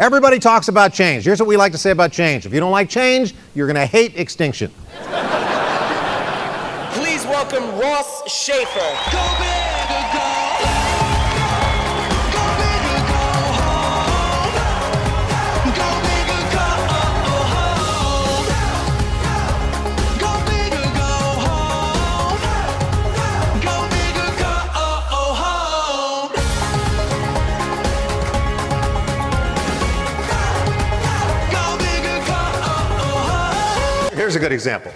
Everybody talks about change. Here's what we like to say about change. If you don't like change, you're going to hate extinction. Please welcome Ross Shafer. Go big or go home. Go big or go home. Go big or go home. Go big or go home. Go big or go home. Go big or go home. Here's a good example.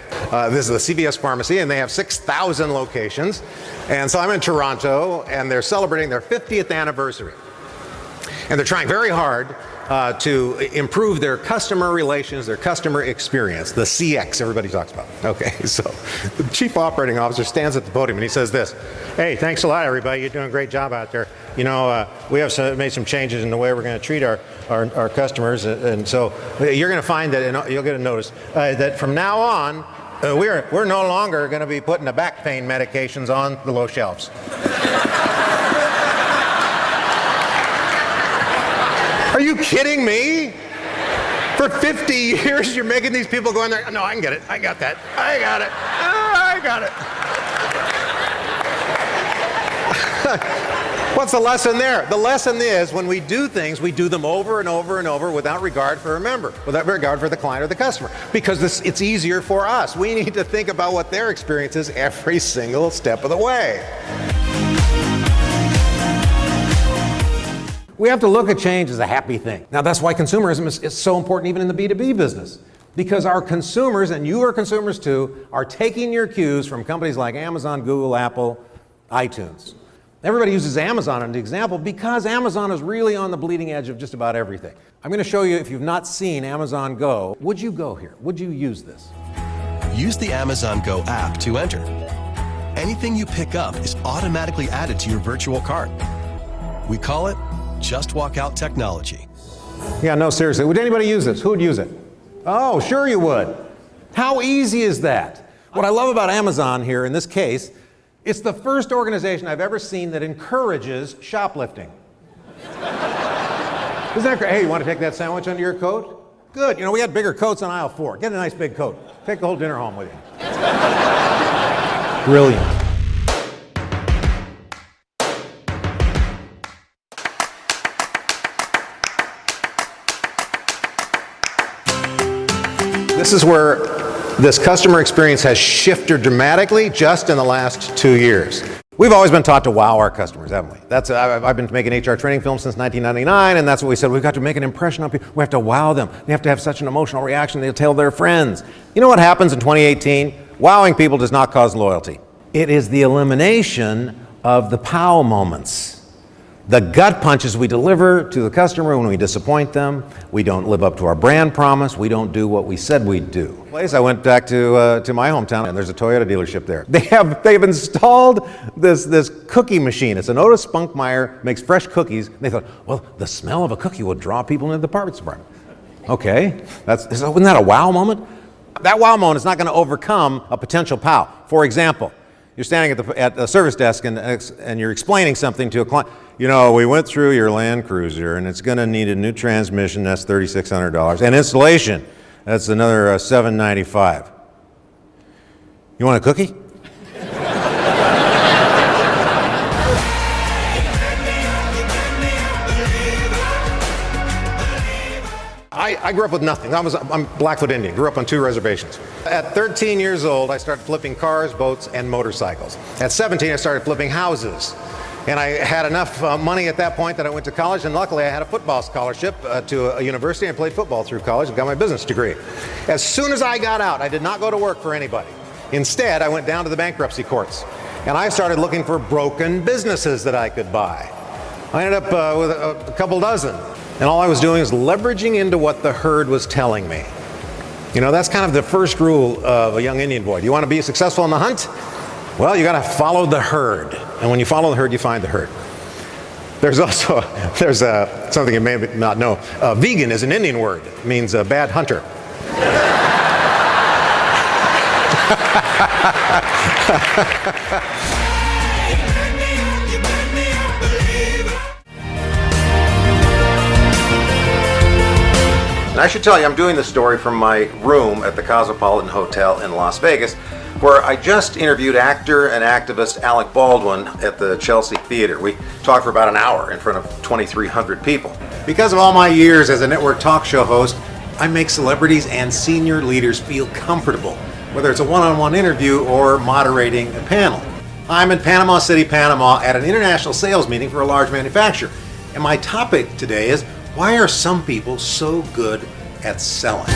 This is the CVS Pharmacy, and they have 6,000 locations. And so I'm in Toronto, and they're celebrating their 50th anniversary. And they're trying very hard to improve their customer relations, their customer experience, the CX everybody talks about. Okay, so the chief operating officer stands at the podium and he says this: "Hey, thanks a lot, everybody. You're doing a great job out there. You know, we have made some changes in the way we're going to treat our customers, and so you're going to find that, and you'll get a notice that from now on, we're no longer going to be putting the back pain medications on the low shelves." Are you kidding me? For 50 years, you're making these people go in there. No, I can get it. I got that. I got it. I got it. What's the lesson there? The lesson is, when we do things, we do them over and over and over without regard for without regard for the client or the customer, because it's easier for us. We need to think about what their experience is every single step of the way. We have to look at change as a happy thing. Now, that's why consumerism is so important even in the B2B business, because our consumers, and you are consumers too, are taking your cues from companies like Amazon, Google, Apple, iTunes. Everybody uses Amazon as an example because Amazon is really on the bleeding edge of just about everything. I'm going to show you, if you've not seen Amazon Go, would you go here? Would you use this? Use the Amazon Go app to enter. Anything you pick up is automatically added to your virtual cart. We call it Just Walk Out technology. Yeah, no, seriously. Would anybody use this? Who would use it? Oh, sure you would. How easy is that? What I love about Amazon here in this case, it's the first organization I've ever seen that encourages shoplifting. Isn't that great? Hey, you want to take that sandwich under your coat? Good. You know, we had bigger coats on aisle 4. Get a nice big coat. Take the whole dinner home with you. Brilliant. This is where this customer experience has shifted dramatically just in the last 2 years. We've always been taught to wow our customers, haven't we? I've been making HR training films since 1999, and that's what we said. We've got to make an impression on people. We have to wow them. They have to have such an emotional reaction they'll tell their friends. You know what happens in 2018? Wowing people does not cause loyalty. It is the elimination of the pow moments. The gut punches we deliver to the customer when we disappoint them. We don't live up to our brand promise. We don't do what we said we'd do. I went back to my hometown, and there's a Toyota dealership there. They've installed this cookie machine. It's an Otis Spunkmeyer, makes fresh cookies. They thought, well, the smell of a cookie will draw people into the department. Okay, wasn't that a wow moment? That wow moment is not going to overcome a potential pow. For example, you're standing at the service desk and you're explaining something to a client. You know, we went through your Land Cruiser and it's going to need a new transmission. That's $3,600, and installation. That's another $795. You want a cookie? I grew up with nothing. I'm Blackfoot Indian, grew up on 2 reservations. At 13 years old, I started flipping cars, boats, and motorcycles. At 17, I started flipping houses. And I had enough money at that point that I went to college, and luckily I had a football scholarship to a university. I played football through college and got my business degree. As soon as I got out, I did not go to work for anybody. Instead, I went down to the bankruptcy courts, and I started looking for broken businesses that I could buy. I ended up with a couple dozen. And all I was doing was leveraging into what the herd was telling me. You know, that's kind of the first rule of a young Indian boy. Do you want to be successful in the hunt? Well, you got to follow the herd. And when you follow the herd, you find the herd. There's also, something you may not know. Vegan is an Indian word. It means a bad hunter. And I should tell you, I'm doing this story from my room at the Cosmopolitan Hotel in Las Vegas, where I just interviewed actor and activist Alec Baldwin at the Chelsea Theater. We talked for about an hour in front of 2,300 people. Because of all my years as a network talk show host, I make celebrities and senior leaders feel comfortable, whether it's a one-on-one interview or moderating a panel. I'm in Panama City, Panama at an international sales meeting for a large manufacturer. And my topic today is, why are some people so good at selling?